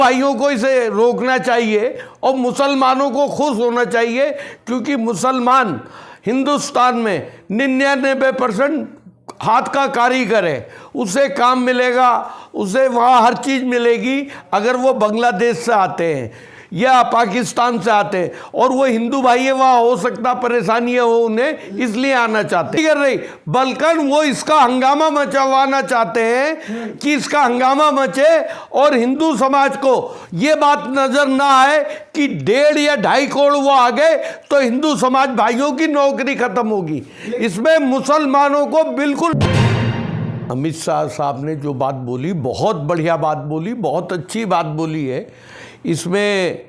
भाइयों को इसे रोकना चाहिए और मुसलमानों को खुश होना चाहिए, क्योंकि मुसलमान हिंदुस्तान में 99% हाथ का कारीगर है। उसे काम मिलेगा, उसे वहाँ हर चीज़ मिलेगी अगर वो बांग्लादेश से आते हैं या पाकिस्तान से आते हैं, और वो हिंदू भाई है, वहाँ हो सकता परेशानी हो उन्हें, इसलिए आना चाहते हैं। नहीं, बल्कि वो इसका हंगामा मचवाना चाहते हैं कि इसका हंगामा मचे और हिंदू समाज को ये बात नजर ना आए कि 1.5 या 2.5 करोड़ वो आ गए तो हिंदू समाज भाइयों की नौकरी खत्म होगी। इसमें मुसलमानों को बिल्कुल। अमित शाह साहब ने जो बात बोली, बहुत बढ़िया बात बोली, बहुत अच्छी बात बोली है। इसमें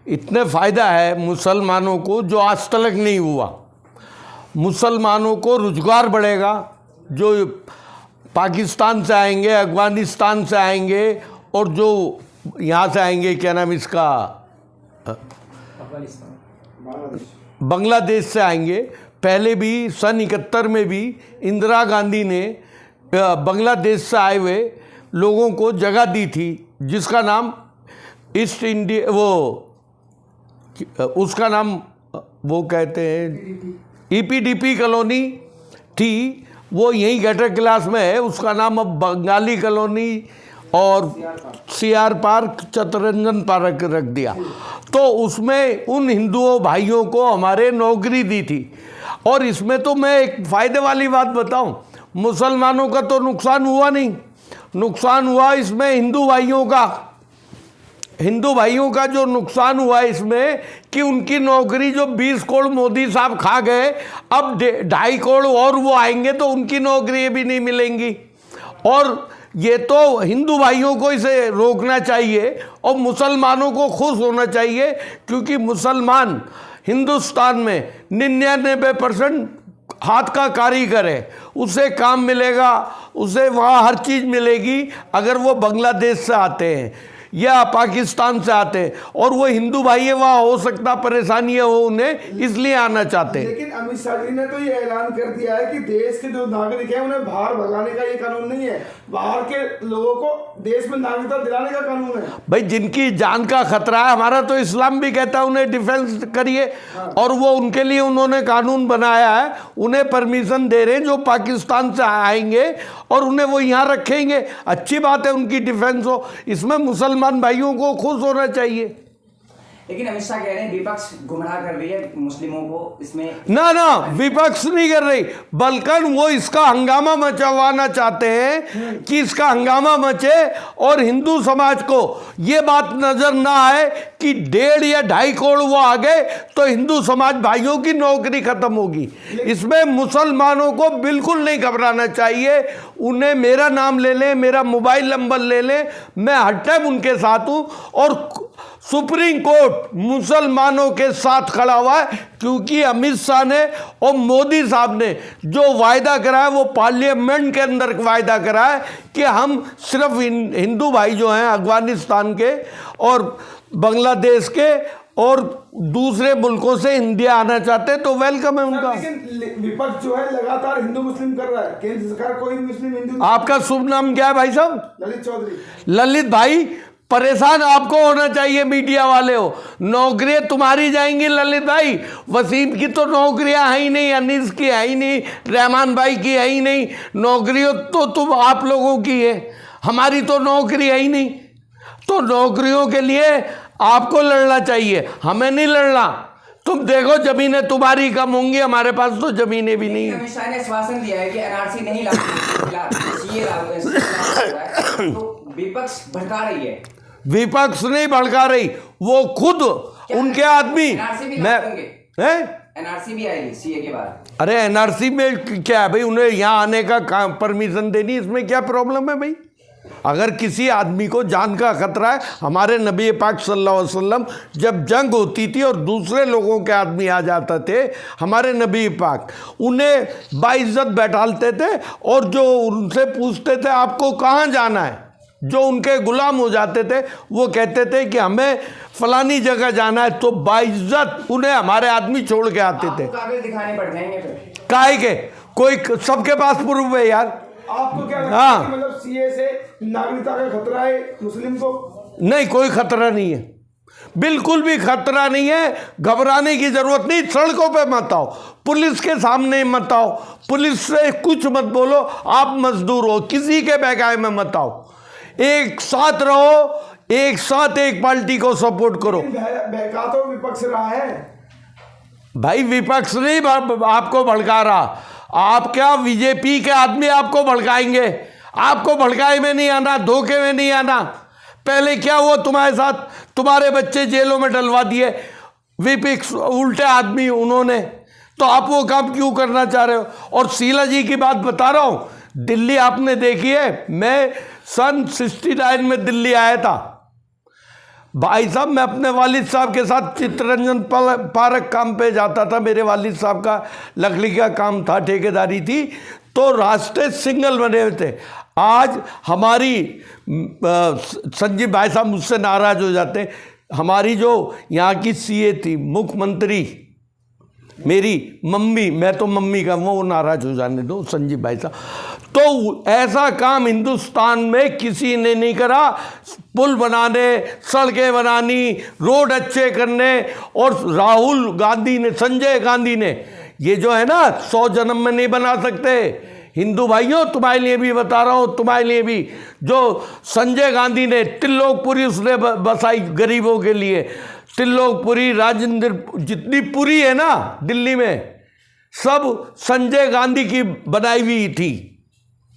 इतने फ़ायदा है मुसलमानों को जो आज तक नहीं हुआ। मुसलमानों को रोजगार बढ़ेगा, जो पाकिस्तान से आएंगे, अफगानिस्तान से आएंगे और जो यहाँ से आएंगे, क्या नाम इसका, बांग्लादेश से आएंगे। पहले भी सन 71 में भी इंदिरा गांधी ने बांग्लादेश से आए हुए लोगों को जगह दी थी, जिसका नाम ईस्ट इंडिया, उसका नाम वो कहते हैं EPDP कॉलोनी थी, वो यहीं गटर क्लास में है। उसका नाम अब बंगाली कॉलोनी और CR पार्क, चित्तरंजन पार्क रख दिया। तो उसमें उन हिंदुओं भाइयों को हमारे नौकरी दी थी। और इसमें तो मैं एक फ़ायदे वाली बात बताऊं, मुसलमानों का तो नुकसान हुआ नहीं, नुकसान हुआ इसमें हिंदू भाइयों का जो नुकसान हुआ इसमें कि उनकी नौकरी जो 20 करोड़ मोदी साहब खा गए, अब 2.5 करोड़ और वो आएंगे तो उनकी नौकरी भी नहीं मिलेंगी। और ये तो हिंदू भाइयों को इसे रोकना चाहिए और मुसलमानों को खुश होना चाहिए, क्योंकि मुसलमान हिंदुस्तान में 99% हाथ का कारीगर है। उसे काम मिलेगा, उसे वहाँ हर चीज़ मिलेगी अगर वो बांग्लादेश से आते हैं या पाकिस्तान से आते हैं, और वो हिंदू भाई है, वहाँ हो सकता परेशानी हो उन्हें, इसलिए आना चाहते हैं। लेकिन अमित शाह जी ने तो ये ऐलान कर दिया है कि देश के जो नागरिक हैं उन्हें बाहर भगाने का ये कानून नहीं है, बाहर के लोगों को देश में नागरिकता दिलाने का कानून है। भाई जिनकी जान का खतरा है, हमारा तो इस्लाम भी कहता है उन्हें डिफेंस करिए। और वो उनके लिए उन्होंने कानून बनाया है, उन्हें परमिशन दे रहे हैं जो पाकिस्तान से आएंगे और उन्हें वो यहाँ रखेंगे। अच्छी बात है, उनकी डिफेंस हो, इसमें मुसलमान भाइयों को खुश होना चाहिए। लेकिन अमित शाह कह रहे हैं विपक्ष गुमराह कर रही है मुस्लिमों को, इसमें ना विपक्ष नहीं कर रही, बल्कि वो इसका हंगामा मचवाना चाहते हैं कि इसका हंगामा मचे और हिंदू समाज को ये बात नजर ना आए कि 1.5 या 2.5 करोड़ वो आ गए तो हिंदू समाज भाइयों की नौकरी खत्म होगी। इसमें मुसलमानों को बिल्कुल नहीं घबराना चाहिए। उन्हें मेरा नाम ले लें, मेरा मोबाइल नंबर ले लें, मैं हर टाइम उनके साथ हूं। और सुप्रीम कोर्ट मुसलमानों के साथ खड़ा हुआ है, क्योंकि अमित शाह ने और मोदी साहब ने जो वायदा करा है वो पार्लियामेंट के अंदर वायदा करा है कि हम सिर्फ हिंदू भाई जो हैं अफगानिस्तान के और बांग्लादेश के और दूसरे मुल्कों से इंडिया आना चाहते हैं तो वेलकम है उनका। लेकिन विपक्ष जो है लगातार हिंदू मुस्लिम कर रहा है, केंद्र सरकार कोई मुस्लिम हिंदू। आपका शुभ नाम क्या है भाई साहब? ललित चौधरी। ललित भाई, परेशान आपको होना चाहिए, मीडिया वाले हो। नौकरियां तुम्हारी जाएंगी ललित भाई, वसीम की तो नौकरियां है ही नहीं, अनीस की है ही नहीं, रहमान भाई की है ही नहीं। नौकरियों तो तुम आप लोगों की है, हमारी तो नौकरी है ही नहीं। तो नौकरियों के लिए आपको लड़ना चाहिए, हमें नहीं लड़ना। तुम देखो जमीनें तुम्हारी कम होंगी, हमारे पास तो जमीनें भी नहीं है। अमित शाह ने आश्वासन दिया है कि NRC नहीं लागू, तो विपक्ष भड़का रही है। विपक्ष नहीं भड़का रही, वो खुद उनके आदमी NRC भी आएगी CA के बाद। अरे NRC में क्या है भाई, उन्हें यहाँ आने का परमिशन देनी, इसमें क्या प्रॉब्लम है भाई? अगर किसी आदमी को जान का खतरा है, हमारे नबी पाक सल्लल्लाहु अलैहि वसल्लम जब जंग होती थी और दूसरे लोगों के आदमी आ जाते थे, हमारे नबी पाक उन्हें बाइज्जत बैठालते थे और जो उनसे पूछते थे आपको कहाँ जाना है, जो उनके गुलाम हो जाते थे वो कहते थे कि हमें फलानी जगह जाना है, तो बाइज्जत उन्हें हमारे आदमी छोड़ के आते थे। कागज दिखाने पड़ जाएंगे फिर काहे के, कोई सबके पास प्रूफ है यार। आपको क्या लगता है कि मतलब CA से नागरिकता का खतरा है मुस्लिम को? नहीं, कोई खतरा नहीं है, बिल्कुल भी खतरा नहीं है, घबराने की जरूरत नहीं। सड़कों पे मत आओ, पुलिस के सामने मत आओ, पुलिस से कुछ मत बोलो, आप मजदूर हो, किसी के बहकावे में मत आओ, एक साथ रहो, एक साथ एक पार्टी को सपोर्ट करो। बहका तो विपक्ष रहा है भाई, विपक्ष नहीं आपको भड़का रहा, आप क्या बीजेपी के आदमी आपको भड़काएंगे? आपको भड़काए में नहीं आना, धोखे में नहीं आना। पहले क्या हुआ तुम्हारे साथ? तुम्हारे बच्चे जेलों में डलवा दिए, विपक्ष उल्टे आदमी उन्होंने, तो आप वो काम क्यों करना चाह रहे हो? और शीला जी की बात बता रहा हूँ, दिल्ली आपने देखी है, मैं सन 69 में दिल्ली आया था भाई साहब। मैं अपने वालिद साहब के साथ चित्तरंजन पार्क काम पे जाता था, मेरे वालिद साहब का लकड़ी का काम था, ठेकेदारी थी, तो रास्ते सिंगल बने हुए थे। आज हमारी संजीव भाई साहब मुझसे नाराज हो जाते हैं, हमारी जो यहाँ की सीए थी, मुख्यमंत्री, मेरी मम्मी, मैं तो मम्मी का, वो नाराज हो जाने दो संजीव भाई साहब। तो ऐसा काम हिंदुस्तान में किसी ने नहीं करा, पुल बनाने, सड़कें बनानी, रोड अच्छे करने। और राहुल गांधी ने, संजय गांधी ने, ये जो है ना 100 जन्म में नहीं बना सकते। हिंदू भाइयों, तुम्हारे लिए भी बता रहा हूँ, तुम्हारे लिए भी, जो संजय गांधी ने त्रिलोकपुरी उसने बसाई गरीबों के लिए, त्रिलोकपुरी, राजेंद्र, जितनी पुरी है ना दिल्ली में, सब संजय गांधी की बनाई हुई थी।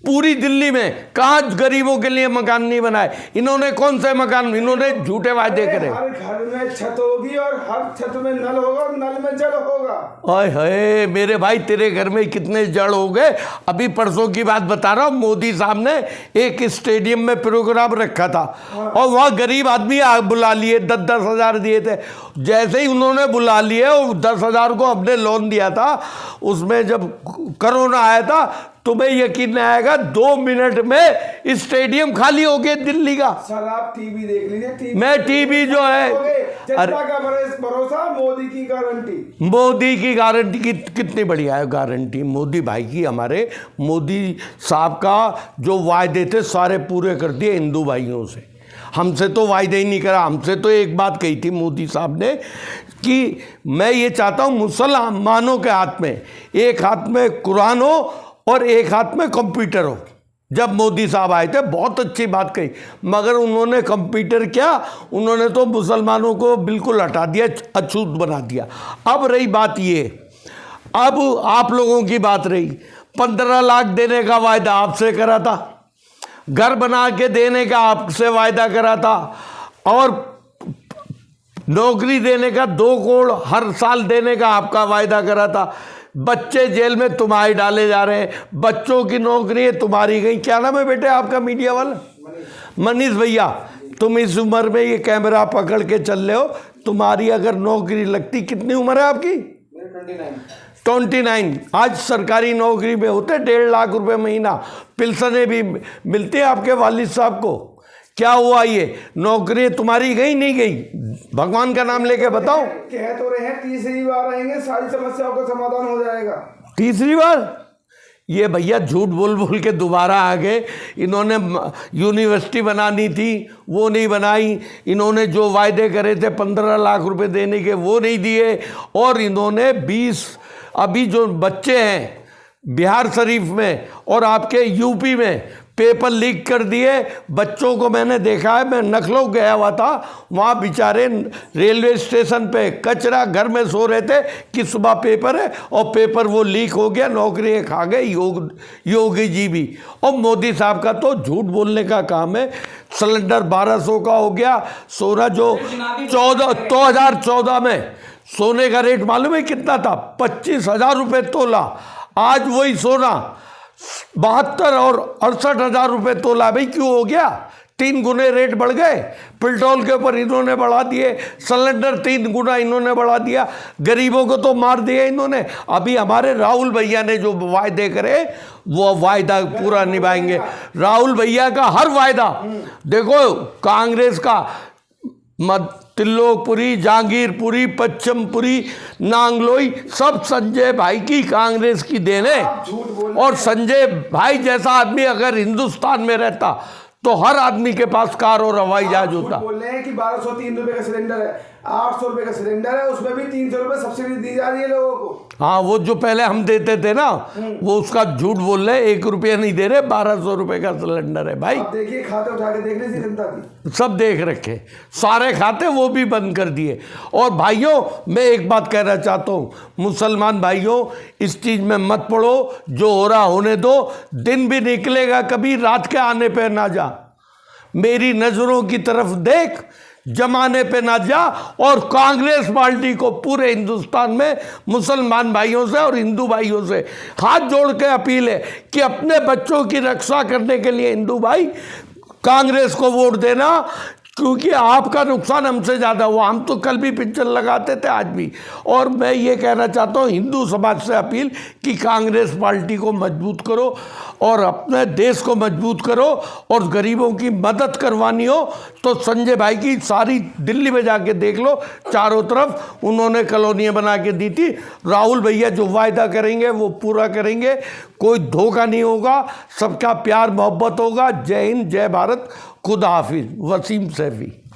पूरी दिल्ली में कहाँ गरीबों के लिए मकान नहीं बनाए इन्होंने? कौन से मकान? इन्होंने झूठे वादे करे। हर घर में छत होगी और हर छत में नल होगा और नल में जल होगा। ओए होए मेरे भाई, तेरे घर में कितने जड़ हो गए। अभी परसों की बात बता रहा हूँ, मोदी साहब ने एक स्टेडियम में प्रोग्राम रखा था और वहाँ गरीब आदमी बुला लिए, 10-10 हज़ार दिए थे। जैसे ही उन्होंने बुला लिए और 10 हज़ार को अपने लोन दिया था, उसमें जब कोरोना आया था, तुम्हें यकीन नहीं आएगा 2 मिनट में स्टेडियम खाली हो गया दिल्ली का। सर आप टीवी देख लीजिए, मैं टीवी जो है, जनता का भरोसा, मोदी की गारंटी। मोदी की गारंटी की कितनी बढ़िया है गारंटी मोदी भाई की। हमारे मोदी साहब का जो वायदे थे सारे पूरे कर दिए हिंदू भाइयों से। हमसे तो वायदे ही नहीं करा, हमसे तो एक बात कही थी मोदी साहब ने कि मैं ये चाहता हूँ मुसलमानों के हाथ में, एक हाथ में कुरान हो और एक हाथ में कंप्यूटर हो। जब मोदी साहब आए थे बहुत अच्छी बात कही, मगर उन्होंने कंप्यूटर क्या, उन्होंने तो मुसलमानों को बिल्कुल हटा दिया, अछूत बना दिया। अब रही बात ये, अब आप लोगों की बात रही, 15 लाख देने का वायदा आपसे करा था, घर बना के देने का आपसे वायदा करा था, और नौकरी देने का 2 करोड़ हर साल देने का आपका वायदा करा था। बच्चे जेल में तुम्हारे डाले जा रहे हैं, बच्चों की नौकरी तुम्हारी गई। क्या नाम है बेटे आपका मीडिया वाला? मनीष भैया, तुम इस उम्र में ये कैमरा पकड़ के चल रहे हो, तुम्हारी अगर नौकरी लगती, कितनी उम्र है आपकी? 29। आज सरकारी नौकरी में होते 1.5 लाख रुपए महीना, पेंशनें भी मिलती है आपके वालिद साहब को। क्या हुआ? ये नौकरी तुम्हारी गई नहीं गई? भगवान का नाम लेके बताओ। कह तो रहे हैं 3री बार आएंगे, सारी समस्याओं का समाधान हो जाएगा। 3री बार? ये भैया झूठ बोल बोल के दोबारा आ गए। इन्होंने यूनिवर्सिटी बनानी थी, वो नहीं बनाई। इन्होंने जो वायदे करे थे 15 लाख रुपए देने के, वो नहीं दिए। और इन्होंने 20, अभी जो बच्चे हैं बिहार शरीफ में और आपके यूपी में पेपर लीक कर दिए। बच्चों को मैंने देखा है, मैं लखनऊ गया हुआ था, वहाँ बेचारे रेलवे स्टेशन पे कचरा घर में सो रहे थे कि सुबह पेपर है, और पेपर वो लीक हो गया, नौकरी खा गए योगी जी भी। और मोदी साहब का तो झूठ बोलने का काम है। सिलेंडर 1200 का हो गया, सोना जो 2014 में सोने का रेट मालूम है कितना था? 25,000 रुपये तोला। आज वही सोना 72 और 68 हज़ार रुपये तोला। भाई क्यों हो गया? 3 गुने रेट बढ़ गए। पेट्रोल के ऊपर इन्होंने बढ़ा दिए, सिलेंडर 3 गुना इन्होंने बढ़ा दिया, गरीबों को तो मार दिया इन्होंने। अभी हमारे राहुल भैया ने जो वायदे करे वो वायदा पूरा निभाएंगे। राहुल भैया का हर वायदा देखो, कांग्रेस का त्रिलोकपुरी, जहांगीरपुरी, पश्चिमपुरी, नांगलोई, सब संजय भाई की, कांग्रेस की देन है। और संजय भाई जैसा आदमी अगर हिंदुस्तान में रहता तो हर आदमी के पास कार और हवाई जहाज आप होता। बोल रहे हैं कि 1203 रुपए का सिलेंडर है, 800 रुपए का सिलेंडर है, उसमें भी 300 रुपए सब्सिडी दी जा रही है लोगों को। हाँ, वो जो पहले हम देते थे ना, वो उसका झूठ बोल रहे, 1 रुपया नहीं दे रहे, 1200 रुपए का सिलेंडर है भाई। आप देखिए, खाते उठा के देख लीजिए जनता की। सब देख रखे, सारे खाते वो भी बंद कर दिए। और भाइयों, मैं एक बात कहना चाहता हूँ, मुसलमान भाइयों, इस चीज़ में मत पड़ो, जो हो रहा होने दो। दिन भी निकलेगा कभी, रात के आने पे ना जा, मेरी नज़रों की तरफ देख, जमाने पे ना जा। और कांग्रेस पार्टी को पूरे हिंदुस्तान में मुसलमान भाइयों से और हिंदू भाइयों से हाथ जोड़ के अपील है कि अपने बच्चों की रक्षा करने के लिए हिंदू भाई कांग्रेस को वोट देना, क्योंकि आपका नुकसान हमसे ज़्यादा हुआ। हम तो कल भी पिक्चर लगाते थे, आज भी। और मैं ये कहना चाहता हूँ हिंदू समाज से अपील कि कांग्रेस पार्टी को मजबूत करो और अपने देश को मजबूत करो। और गरीबों की मदद करवानी हो तो संजय भाई की सारी दिल्ली में जाके देख लो, चारों तरफ उन्होंने कॉलोनियाँ बना के दी थी। राहुल भैया जो वायदा करेंगे वो पूरा करेंगे, कोई धोखा नहीं होगा, सबका प्यार मोहब्बत होगा। जय हिंद, जय भारत, खुदा हाफिज। वसीम सैफी।